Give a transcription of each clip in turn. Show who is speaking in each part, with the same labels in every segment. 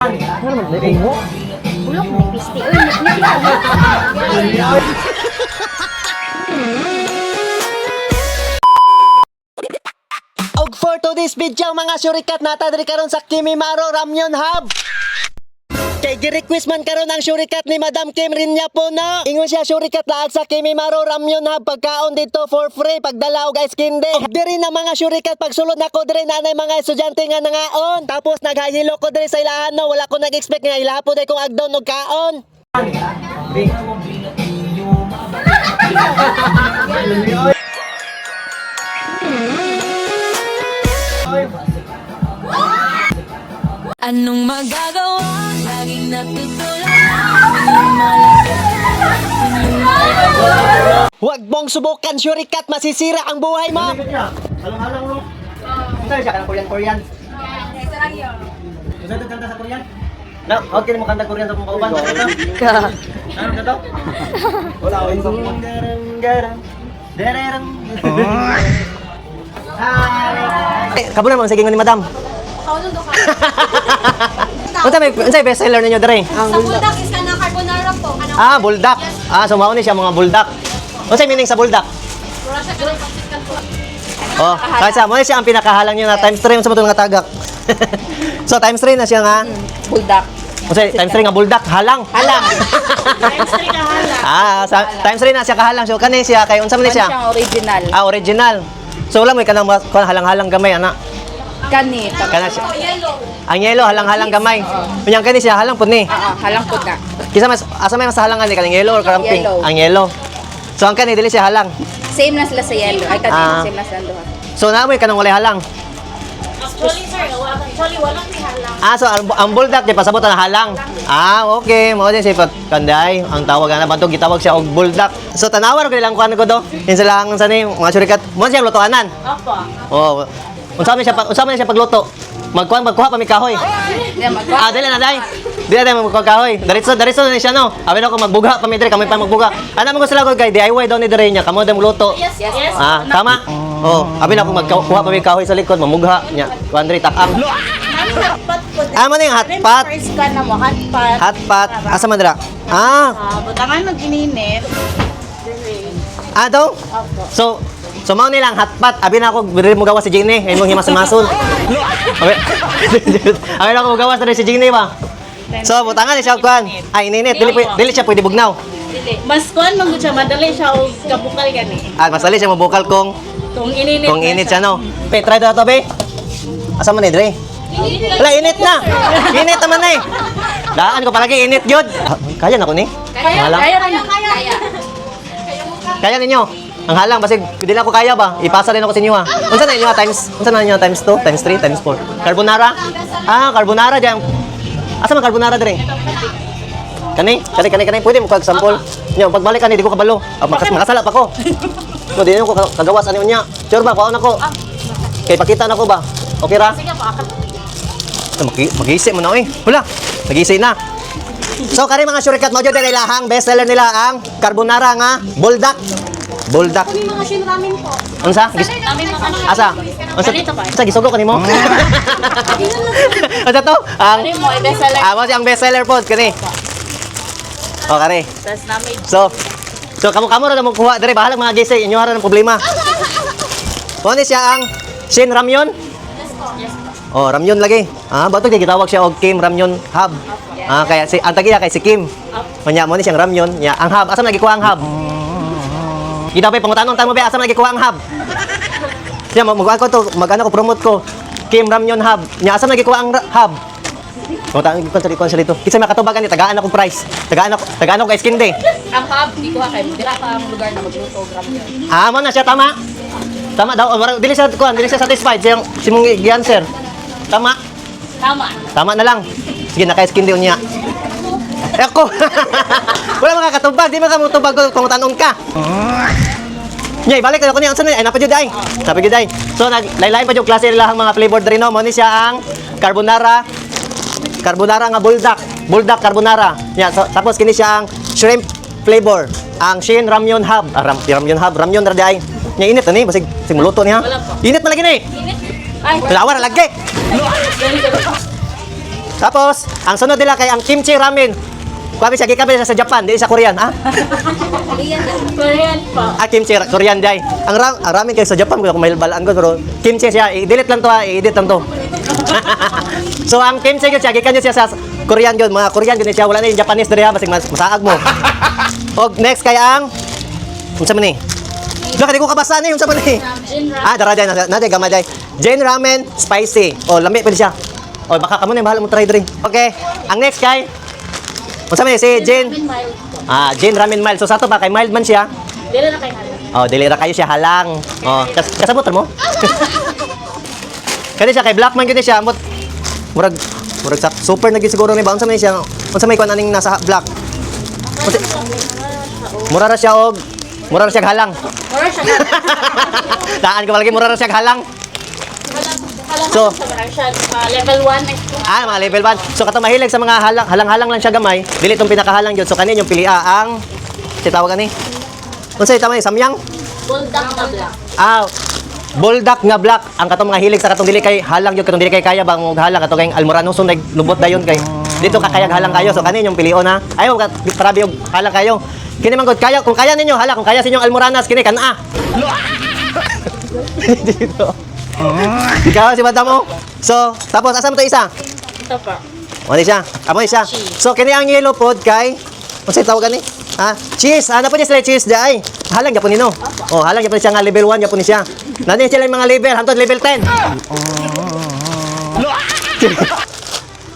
Speaker 1: Ano naman, may mo?
Speaker 2: Bulok, may pisti. Uy, nagnig.
Speaker 1: Og for today's video mga syurikat nata diri karon sa Kimimaro Ramyun Hub. Kay gi-request man karon ang syurikat ni Madam Kim Rinya po na ingon siya syurikat laag sa Kimimaro Ramyun Hub pagkaon dito for free pagdala og ice candy. Diri na mga syurikat pagsulod nako diri nanay mga estudyante nga nangaon. Tapos naghahilo ko diri sa ilahan no wala ko nag-expect nga ilaha po dai kong agdaw og kaon.
Speaker 3: Anong magagawa? Laging natutulog.
Speaker 1: Huwag mong subukan syurikat masisira ang buhay mo. Halang-halang mo. Saan siya ka ng Korean? Gusto ito kanta sa Korean? Na, okay mo kanta Korean sa kong kauban. Ano ka to? Wala ko yung garang dererang. Kabo na mga sigingon ni Madam.
Speaker 2: Kaunon do ka.
Speaker 1: Unsay best seller ninyo dere?
Speaker 2: Sa buldak is ka na carbonara po.
Speaker 1: Ah, buldak. Ah, so mao ni siya mga buldak. Unsay meaning sa buldak?
Speaker 2: Wala siya ganun pasikan po.
Speaker 1: Oh, kaysa mo ni siya ang pinakahalang niyo na times 3 sa mga tagak. So times 3 na siya nga.
Speaker 4: Buldak.
Speaker 1: Unsay times 3 nga buldak, halang.
Speaker 4: Halang.
Speaker 1: Times 3 na siya kahalang. So kani siya kay unsa man ni siya?
Speaker 4: Siyang original.
Speaker 1: Ah, original. So wala mo kanang halang-halang gamay ana.
Speaker 4: Kani.
Speaker 1: Kana siya.
Speaker 2: Yellow.
Speaker 1: Ang yellow halang-halang gamay. Unyang kani siya halang pud ni.
Speaker 4: Halang po na.
Speaker 1: Kisa mas asa may mas halangan ni kanang yellow or karamping?
Speaker 4: Yellow.
Speaker 1: Ang yellow. So ang kani dili siya halang.
Speaker 4: Same na sila sa yellow. Ay, kani.
Speaker 1: Ah.
Speaker 4: Same na sila doon.
Speaker 1: So naamoy kanang walay halang.
Speaker 2: Actually, sir, walang nihalang.
Speaker 1: Ah, so ang buldak di pasabot na halang. Ah, okay. Mao din si Kanday. Ang tawag ana bantog gitawag siya og buldak. So tanawar ko nilang kuan ko do. Insa lang sa ni mga syurikat. Mo siya lutoanan.
Speaker 2: Opo.
Speaker 1: Oh. Unsa man siya pagluto? Magkuha pa mi kahoy. Ah, dili na day. Dili na magkuha kahoy. Diretso na siya no. Abi na ko magbuga pa mi dire kami pa magbuga. Ana mo gusto lang ko kay DIY daw ni dire niya kamo dem luto.
Speaker 2: Yes.
Speaker 1: Ah, tama? Oh, abi na ko magkuha pa mi kahoy sa likod mamugha nya. Kuandri takang.
Speaker 2: Hotpot po.
Speaker 1: Ah, man yung hotpot.
Speaker 4: First ka na mo, hotpot.
Speaker 1: Hotpot. Asa man dira? Ah,
Speaker 4: Butangan mag-ininit.
Speaker 1: ah daw. So mao nilang hotpot. Abi na ako diri mo gawas si Jenny, ay mo himas-mason. Abi na ako gawas diri si Jenny ba. So butangan ni siya kuan. Ay ininit, dili siya pwede bugnaw.
Speaker 5: Mas kuan man gud siya madali siya og kabukal gani.
Speaker 1: Ah, masali siya mabukal kung
Speaker 5: Kung init
Speaker 1: siya no. Pe, try daw to be. Asa man ni dre? Wala init na. Init naman na eh. Daan ko palagi init gyud. Kaya na ko ni. Halang. Kaya ninyo. Ang halang basig hindi na ako kaya ba? Ipasa rin ako sa inyo ha. Unsa na inyo times 2, times 3, times 4? Carbonara? Ah, carbonara diyan. Asa man carbonara dire? Kani, pwede mo kag sample. Nya pagbalik ani di ko kabalo. Makasala pa ko. So di ko kagawas ani unya. Sure ba kuan ako? Kay pakita na ko ba? Okay ra?
Speaker 2: Sige po, ako.
Speaker 1: Mag-isi mo na eh. Wala, mag-isi na. So kari mga syurikat mo dyan lahang best seller nila ang carbonara nga buldak. Buldak.
Speaker 2: May mga shin ramen po.
Speaker 1: Unsa?
Speaker 2: Namin mga
Speaker 1: Asa? Unsa gisugo kanimo? Unsa to? Ang
Speaker 4: Mo, best seller.
Speaker 1: mo si ang best seller po kani. O kari.
Speaker 4: Tapos namin.
Speaker 1: So kamo ra mo kuha dire bahala mga gisi inyo ra ng problema. Mo ni siya ang Shin Ramyun? Oh, Ramyun lagi. Ah, bato kay gitawag siya og Kim Ramyun Hub. Ah, kaya si ang tagiya kay si Kim. Manya mo ni siyang Ramyun. Ya, ang hub asa man gikuha ang hub? Kita pa pangutanong tan mo ba asa man gikuha ang hub? Ya, magkuha ko to, magano ko promote ko. Kim Ramyun Hub. Nya asa man gikuha ang hub? Pangutanong ko sa lito. Kinsa makatubagan ni tagaan ako price. Tagaan ako kay skin day.
Speaker 4: Ang hub, di ko kay dira ka ang lugar na magluto og ramyon.
Speaker 1: Ah, mo na siya tama. Tama daw. Dili siya satisfied siyang si mong i-answer. Tama. Tama na lang. Sige na kay skin day unya. Ako. Wala makakatubag, di makamutubag kung tanong ka. Nya, balik ko niya unsa na ay napajud ay. Napajud ay. So naglaylay pa jud klase nila ang mga flavor diri no. Mo ni siya ang carbonara nga buldak carbonara. Nya, so, tapos kini siya ang shrimp flavor. Ang Shin Ramyun Hub. Ramyun ra di ay. Nya init ani basig muluto niya. Init na lagi ni.
Speaker 2: Ay,
Speaker 1: Lawar lagi. Tapos, ang sunod nila kay ang kimchi ramen. Kuwabi siya, gikan siya sa Japan, di sa Korean, ha?
Speaker 5: Korean po.
Speaker 1: Kimchi, Korean day. Ang ramen kayo sa Japan, kung may balaan ko, pero kimchi siya, i-delete lang to ha, i-edit lang to. So, ang kimchi yun siya, gikan yun siya sa Korean yun, mga Korean yun siya, wala na yung Japanese dali ha, basig masaag mo. O, next kay ang, unsa man ni? Dila, kadi ko kabasa ni, unsa man ni? Dara day, naday, gamay day. Jane ramen, spicy. O, lami pwede siya. O, baka kamo na, bahala mo try diri. Okay, ang next kay, unsa man ni, si Jane. Jane ramen mild. So, sa to ba, kay mild man siya.
Speaker 5: Dili na kay halang.
Speaker 1: Dili ra kayo siya halang. Kasabot mo? Kani siya kay black man gid siya, amot murag sa super naging siguro ni ba unsa man siya? Unsa may kuan aning nasa black? Mura ra siya halang.
Speaker 5: Mura siya.
Speaker 1: Daan ka malagi mura ra siya halang. So,
Speaker 5: level 1.
Speaker 1: mga level 1. So katong mahilig sa mga halang-halang lang siya gamay, dili tong pinakahalang gyud. So kanin yung pilia ang si tawag ani. Unsa tama ni samyang?
Speaker 5: Bulldog na black.
Speaker 1: Buldak nga black ang katong mga hilig sa katong dili kay halang gyud katong dili kay kaya bang og halang katong kay almorano so naglubot dayon kay dito ka kayag halang kayo so kanin yung pilion ha ayo parabi og halang kayo kini man gud kaya kung kaya ninyo hala kung kaya sa inyong almoranas kini kana dito ikaw si madam mo so tapos asa mo to isa
Speaker 5: Ito pa.
Speaker 1: mo ni siya amo ni siya so kini ang yellow pod kay unsay tawag ani cheese na po niya sila cheese day halang gyapon nino halang gyapon siya nga level 1 gyapon ni siya nani sila yung mga level hantod level 10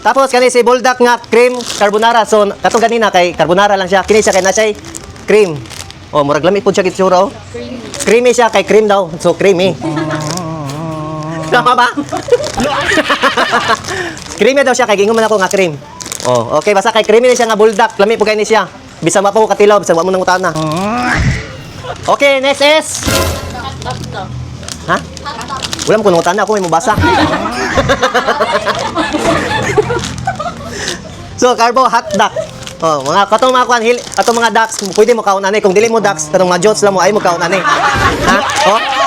Speaker 1: tapos kani si buldak nga cream carbonara so katong ganina kay carbonara lang siya kini siya kay nasay cream murag lami pud siya kitsura creamy siya kay cream daw so creamy tama ba creamy daw siya kay gingon man ako nga cream okay basta kay creamy ni siya nga buldak lami pud kay ni siya bisa mapo ko katilaw bisa wa mo nang utana okay next is ha? Wala mo kung nangutan ako, may mabasa. So, carbo hotdog. Mga katong mga kuan atong mga ducks, pwede mo kaon ani kung dili mo ducks, katong mga jots lang mo ay mo kaon ani. Ha?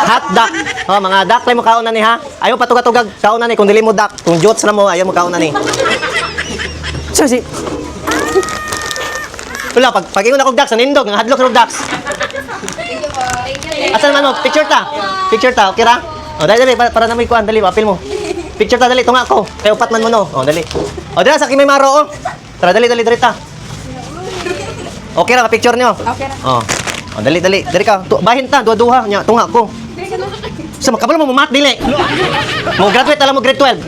Speaker 1: Hotdog. Mga duck lang mo kaon ani ha. Ayo patugag-tugag kaon ani kung dili mo duck, kung jots lang mo ayo mo kaon ani. So, wala pag ingon ako ducks, anindog ng hadlok ng ducks. Asan man mo? Picture ta, okay ra? Dali, para na may kuan, dali, apil mo. Picture ta, dali, tunga ko. Kaya upat man mo no. Dali. Dali, sa kimay maro, Tara, dali ta. Okay ra, ka-picture niyo?
Speaker 4: Okay ra.
Speaker 1: Dali ka. Bahin ta, duha-duha, nya, tunga ko. Sa makabalo mo, mat, dili. Mo graduate, alam mo, grade 12.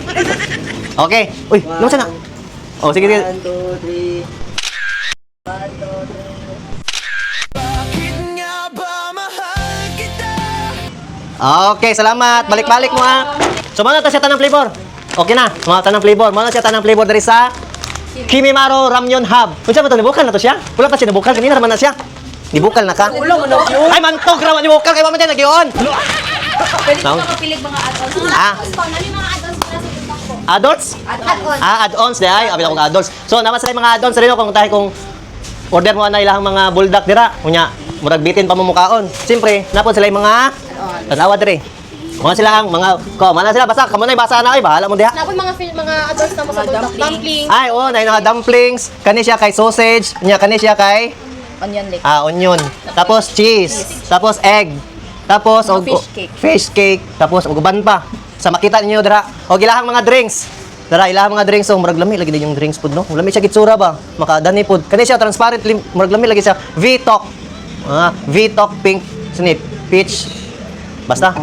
Speaker 1: Okay. Uy, ano sana? Sige.
Speaker 6: 1, 2, 3.
Speaker 1: Okay, salamat. Balik-balik mo ha. So, mana ta siya tanang flavor? Okay na, mga tanang flavor. Mana siya tanang flavor dari sa Kimimaro Ramyun Hub. Unsa ba to nibukal na to siya? Wala pa siya nibukal kanina naman na siya. Nibukal na ka?
Speaker 4: Ulo mo na yun.
Speaker 1: Ay, mantog raman nibukal kay mamaya nagyon.
Speaker 4: Pwede ko kapilig mga add-ons.
Speaker 1: Adults? Add-ons di ay. Abi ako adults. So, naman sa mga add-ons rin kung tayo kung order mo na ilahang mga buldak dira. Kunya, murag bitin pa mo mukaon. Siyempre, napon sila yung mga tanawa diri. Mga sila ang mga mana sila basa kamo na basa na ay bahala mo diha.
Speaker 2: Napoy mga adults na mo sa dumpling.
Speaker 1: Ay nay mga dumplings, kani siya kay sausage, nya kani siya kay
Speaker 4: Onion leek.
Speaker 1: onion. Tapos cheese, tapos egg, tapos fish cake, tapos og uban pa. Sa makita ninyo dira. Og ilahang mga drinks. Dara ilahang mga drinks so murag lami lagi din yung drinks pud no. Lami siya gitsura ba? Makadani pud. Kani siya transparent murag lami lagi siya. V-Talk. V-Talk pink snip peach. Basta,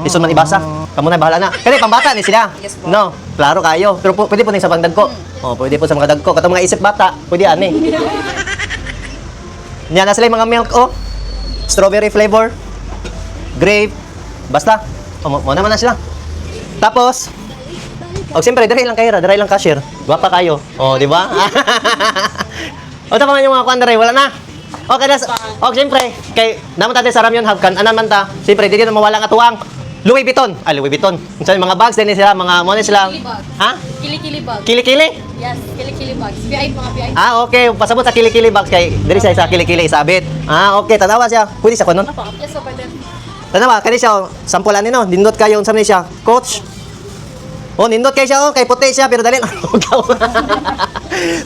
Speaker 1: isun man ibasa. Kamu na bahala na. Kani pambata ni sila.
Speaker 4: Yes po.
Speaker 1: No, klaro kayo. Pero pwede po ning sa pangdagko. Pwede po sa mga dagko. Katong mga isip bata, pwede ani. Nya na sila yung mga milk strawberry flavor, grape. Basta, mo naman na sila. Tapos, siyempre, diri lang kayo, diri lang cashier. Gwapa kayo. Di ba? Tama yung mga kuan diri, wala na. Okay na, siyempre, kay naman tayo sa Ramyun Hub, anan man ta, siyempre, di na mawala nga tuwang Louis Vuitton. Louis Vuitton. So, mga bags din sila, mga money sila. Ha?
Speaker 2: Kili-kili bag.
Speaker 1: Kili-kili?
Speaker 2: Yes, kili-kili bags. Mga VIP.
Speaker 1: Okay. Pasabot sa kili-kili bags kay, diri siya sa kili-kili isabit. Okay. Tanawa siya. Pwede siya kunon?
Speaker 2: Yes, so pwede.
Speaker 1: Tanawa, kani siya, sampulan nino, dindot kayo, unsa man siya? Coach? Oh, nindot kay siya, oh. Kay puti siya, pero dali. Ugaw.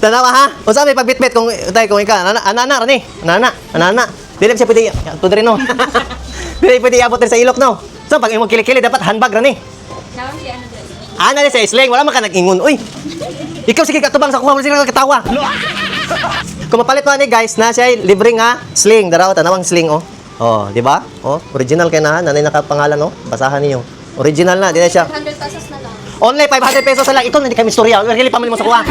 Speaker 1: Tanawa, ha? O sa may pagbitbit kung ikaw, anana, rani. Anana. Dili siya pwede, ito rin, no? Dili pwede iabot rin sa ilok, no? So, pag imong kilikili, dapat handbag, rani. Ana sa sling, wala man ka nag-ingon. Uy, ikaw sige katubang sa kuha mo, sige katawa. Kung mapalit mo ni guys, na siya libre nga sling. Daraw, tanawang sling, oh. Oh, di ba? Oh, original kay na, nanay nakapangalan, oh. Basahan niyo. Original na, di na siya.
Speaker 2: 100 pesos na lang.
Speaker 1: Only 500 pesos na lang. Ito, hindi kami istorya. Really, pamili mo sa kuha.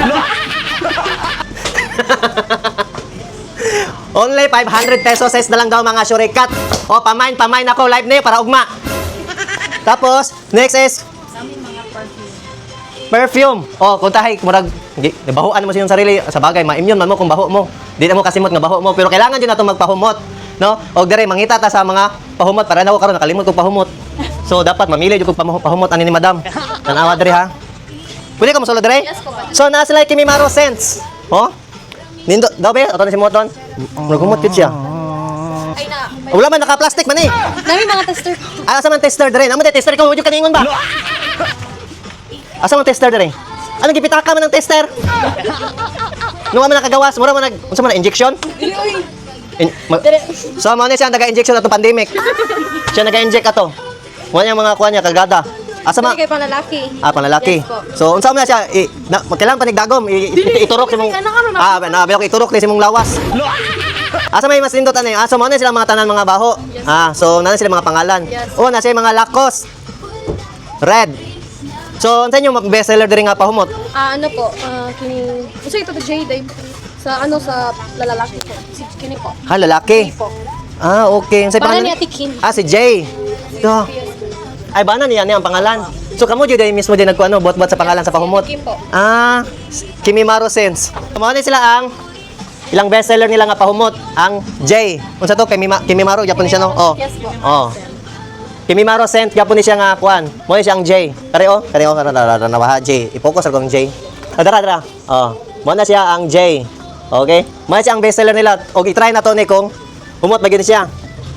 Speaker 1: Only 500 pesos size na lang daw mga shurikat. O, pamain ako. Live na yun para ugma. Tapos, next is perfume. O, kung tahay, murag, bahuan mo sa iyong sarili. Sa bagay, ma-immune man mo kung baho mo. Di na mo kasimot nga baho mo. Pero kailangan din na itong magpahumot. No? O, dire, mangita ta sa mga pahumot. Para na ako karon nakalimot kong pahumot. So, dapat mamili yung pahumot ani ni madam. Tanawa dire, ha? Pwede ka mo solo dire? So, na sila Kimimaro Scents. O? Nindo, daw ba? Ato na si Moton. Nagumot yun siya.
Speaker 2: Ay na.
Speaker 1: Wala man, naka-plastic man eh.
Speaker 2: Nami mga tester.
Speaker 1: Asa man tester dire? Naman tester ikaw, wala ka ningon ba? Asa man tester dire? Anong gipitaka man ng tester? Nung man nakagawas, mura man unsa man injection? So mo ni siya naga-injection atong pandemic. Siya naga-inject ato. Mo niya mga kuha niya kagada. Asa man?
Speaker 2: Kay panlalaki.
Speaker 1: Panlalaki.
Speaker 2: Yes po.
Speaker 1: So unsa man na siya kailangan panigdagom iturok si mong ko iturok ni si mong lawas. Asa may mas lindot ani? So mo na sila mga tanan mga baho. So na sila mga pangalan. Oh, na siya mga Lacoste. Red. So, unsa yung best seller diri nga pahumot?
Speaker 2: Ano po, kini... Gusto ito to J-Dave. Sa sa lalaki po. Si kini po.
Speaker 1: Ha, lalaki.
Speaker 2: Kini po.
Speaker 1: Okay. Unsay
Speaker 2: Pangalan
Speaker 1: pangalan?
Speaker 2: ni Ate Kim.
Speaker 1: Si Jay. Ito. Ay, ba na niya ang pangalan? So, kamo jud mismo din nagkuano bot-bot sa pangalan sa pahumot.
Speaker 2: Kim po.
Speaker 1: Kimimaro Scents. Mao ni sila ang ilang best seller nila nga pahumot, ang Jay. Unsa to Kimimaro Japan siya no? Oh.
Speaker 2: Yes po.
Speaker 1: Oh. Kimimaro Scent gyapon ni siya nga kuan. Mo ni siya ang J. Kareo nawaha J. I-focus ako ang J. Dara. Oh. Mo na siya ang J. Okay? Mo na siya ang bestseller nila. Okay, try na to ni kung humot ba gyud siya.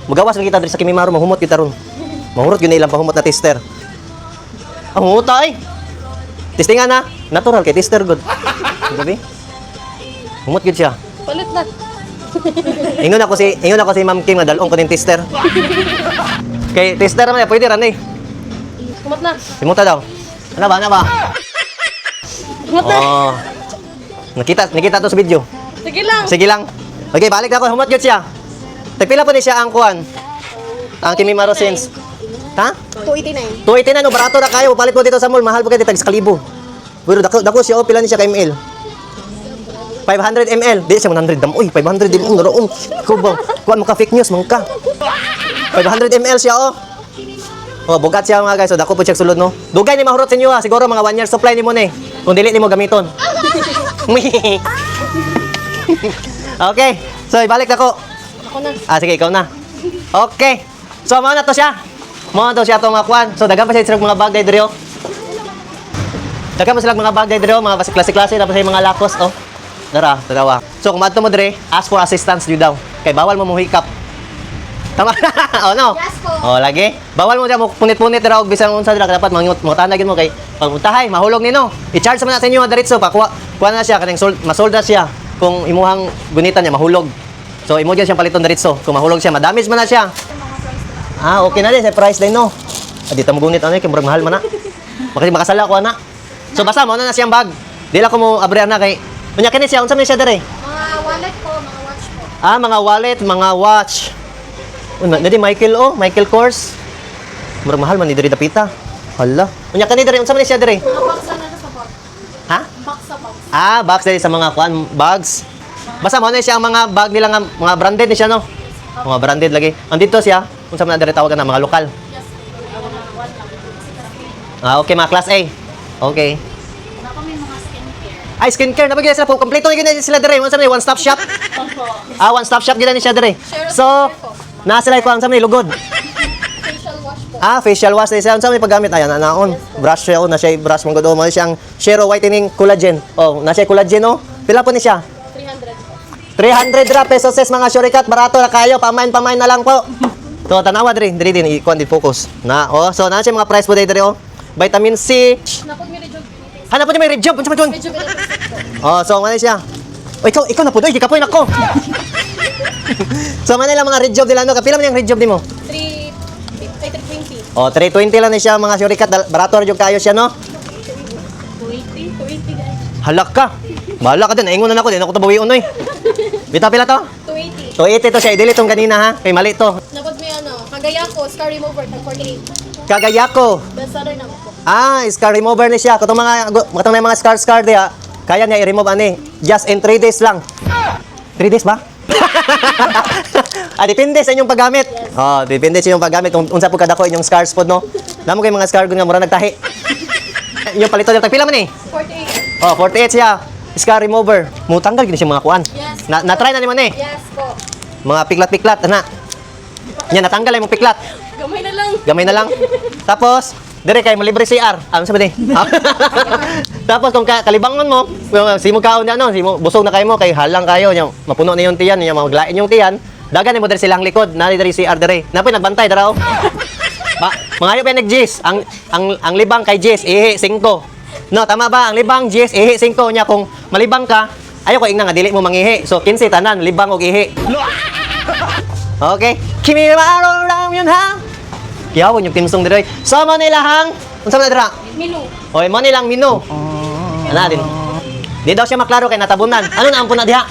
Speaker 1: Mugawas man kita diri sa Kimimaro, mahumot kita ron. Mahurot gyud ilang pahumot na tester. Ang humot ay. Testingan na. Natural kay tester good. Gabi. Humot gyud siya.
Speaker 2: Palit na.
Speaker 1: Ingon ako si Ma'am Kim nga dalong ko ning tester. Kay tester man pwede ran eh.
Speaker 2: Kumot na.
Speaker 1: Simuta daw. Ano ba?
Speaker 2: Kumot na.
Speaker 1: Oh. Nakita to sa video.
Speaker 2: Sige lang.
Speaker 1: Okay, balik na ako. Humot gyud siya. Tagpila po ni siya ang kuan. Ang Kimimaro Scents. Ha?
Speaker 2: 289.
Speaker 1: 289 no, barato na kayo. Palit mo dito sa mall, mahal po kayo tag 1,000. Pero dako siya, pila ni siya ka ml. 500 ml. Di siya 100 dam. Uy, 500 ml naroon. Ikaw ba? Kuan mo ka fake news, mangka. 500 ml siya, oh. Oh, bugat siya mga guys. So, dako po siya sulod, no? Dugay ni mahurot sa inyo, ha. Siguro mga 1 year supply ni mo, ne. Kung dili ni mo gamiton. Okay. So, ibalik na ko.
Speaker 2: Ako na.
Speaker 1: Sige, ikaw na. Okay. So, mao na to siya. Mao na to siya itong mga kuan. So, dagan pa siya mga bagay diri, oh. Dagan pa sila mga bagay diri, oh. Mga klase-klase. Tapos yung mga Lacoste, oh. Darawa. So, kung madto mo diri, ask for assistance dito daw. Kay bawal mo muhikap. Tama. No?
Speaker 2: Yes po.
Speaker 1: Lagi. Bawal mo dyan mo punit-punit dira og bisan unsa dira dapat mangutan mo kay pagpuntahay mahulog nino. I-charge man na sa inyo diretso pa kuha na siya kaning masolda siya kung imuhang gunitan niya mahulog. So imo dyan siyang paliton diretso. Kung mahulog siya, madamage man na siya. Okay na din sa price din no. Dito mo gunit ano kay murag mahal man na. Makasala ko na. So basta mo na siyang bag. Dila ko mo abrihan na kay unya kini siya unsa man siya dire?
Speaker 2: Mga wallet po, mga watch po.
Speaker 1: Mga wallet, mga watch. Nadi Michael Kors. Murag mahal man ni diri dapita. Hala. Unya kani diri unsa man siya diri?
Speaker 2: Mga box na sa box.
Speaker 1: Ha?
Speaker 2: Box sa box.
Speaker 1: Box diri sa mga kuan, bags. Basta mo na siya ang mga bag nila nga mga branded ni siya no. Mga branded lagi. Andito siya, unsa man diri tawagan na mga lokal. Okay, mga class A. Okay. Ay, skincare. Napagyan sila po. Kompleto na yun sila dire. Unsa man one-stop shop? One-stop shop gina ni siya dire. So, nasa sila ko ang sa mga lugod.
Speaker 2: Facial wash po.
Speaker 1: Facial wash na siya. Unsa man paggamit ayan naon. Brush siya na siya brush mong godo mo siyang Shero whitening collagen. Na siya collagen no. Pila po ni siya? 300 ra pesos ses mga shurikat. Barato na kayo. Pamain na lang po. So, tanawa diri din i-focus. So na siya mga price po diri oh. Vitamin C.
Speaker 2: Napod mi
Speaker 1: Hanap po niya may red job. Unsa man dun?
Speaker 2: Medyo benefits po.
Speaker 1: Oh, so man siya. O ikaw na po doy, gikapoy nako. So man nila mga red job nila no, kapila man yung red job nimo?
Speaker 2: 320.
Speaker 1: Oh, 320 lang ni siya mga surikat, barato ra jud kayo siya no.
Speaker 5: 280 guys.
Speaker 1: Halak ka. Bahala ka din, ingon na ako din ako tabawi unoy. Bita pila to?
Speaker 2: 280.
Speaker 1: 280 to siya, i-delete tong kanina ha. Kay mali to.
Speaker 2: Napag may kagaya ko, scar remover, tag 48.
Speaker 1: Kagayako.
Speaker 2: Best seller na po.
Speaker 1: Scar remover ni siya. Katong mga scar diha. Kaya niya i-remove ani. Just in 3 days lang. 3 days ba? Depende sa inyong paggamit. Oh, depende sa inyong paggamit kung unsa po kadako inyong scars pod no. Namo kay mga scar gud nga mura nagtahi. Yung palito nila tagpila man eh.
Speaker 2: 48.
Speaker 1: Oh, 48 siya. Scar remover. Mutanggal gid siya mga kuan.
Speaker 2: Yes.
Speaker 1: Na-try na ni man eh.
Speaker 2: Yes po.
Speaker 1: Mga piklat-piklat ana. Nya natanggal ay mong piklat.
Speaker 2: Gamay na lang.
Speaker 1: Gamay na lang. Tapos, dire kay mo libre CR. Ano sabi ni? Tapos kung kalibangon mo, simo kaon na no, simo busog na kayo mo kay halang kayo nya mapuno na yung tiyan, nya maglain yung tiyan. Dagan mo dire silang likod, na dire CR dire. Napoy nagbantay dara oh. Mga pa nag-Jis, ang libang kay Jis ihi 5. No, tama ba? Ang libang Jis ihi 5 nya kung malibang ka, ayo ko ingna nga dili mo mangihi. So 15 tanan libang og ihi. Okay. Kimi maro ram yun ha. Yawo yung timsong dire. Sama nila hang. Unsa man dira?
Speaker 2: Menu.
Speaker 1: Oy, mo nilang mino. Ana din. Di daw siya maklaro kay natabunan. Ano na ampun na diha?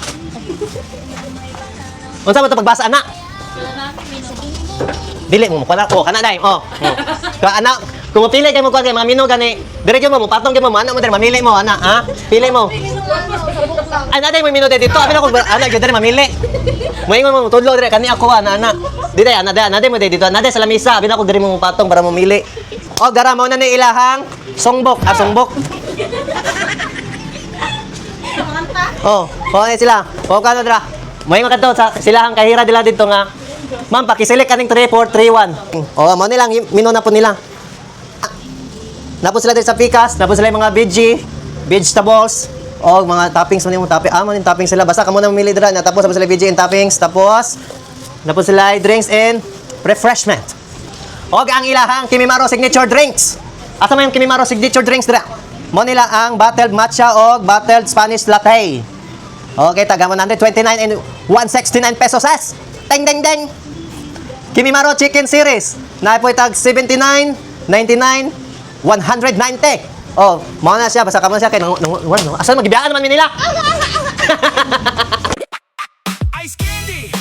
Speaker 1: Unsa man to pagbasa ana? Dili mo kana ko kana dai. Oh. Ka ana kung mapili kay mo kuan kay mga mino gani. Dire gyud mo patong gyud mo ana mo dire mamili mo ana ha. Pili mo. Ana dai mo mino dito. Abi na ko ana gyud dire mamili. Moingon mo tudlo dire kani ako ana. Di dai ana dai mo dito. Ana dai sa lamisa. Abi na ko dire mo patong para mamili. O dara mo na ni ilahang songbok, songbok. Oh, ay sila. O kano dra? Moingon kadto sa silahang kahira dila dito nga. Ma'am, pakiselect kaning 3431. O mo nilang mino na po nila. Napos sila dito sa pikas, napos sila yung mga vegetables, o mga toppings man yung toppings sila. Basta kamo na mamili dira na tapos sila veggie and toppings, tapos sila drinks and refreshment. O ang ilahang Kimimaro signature drinks. Asa man yung Kimimaro signature drinks dira? Mo nila ang bottled matcha o bottled Spanish latte. Okay, taga 129 and 169 pesos as. Ding ding ding. Kimimaro chicken series. Na po tag 79, 99, 190. Oh, mao na siya basta kamo siya kay asan magibiyaan naman mi nila.
Speaker 6: Ice candy!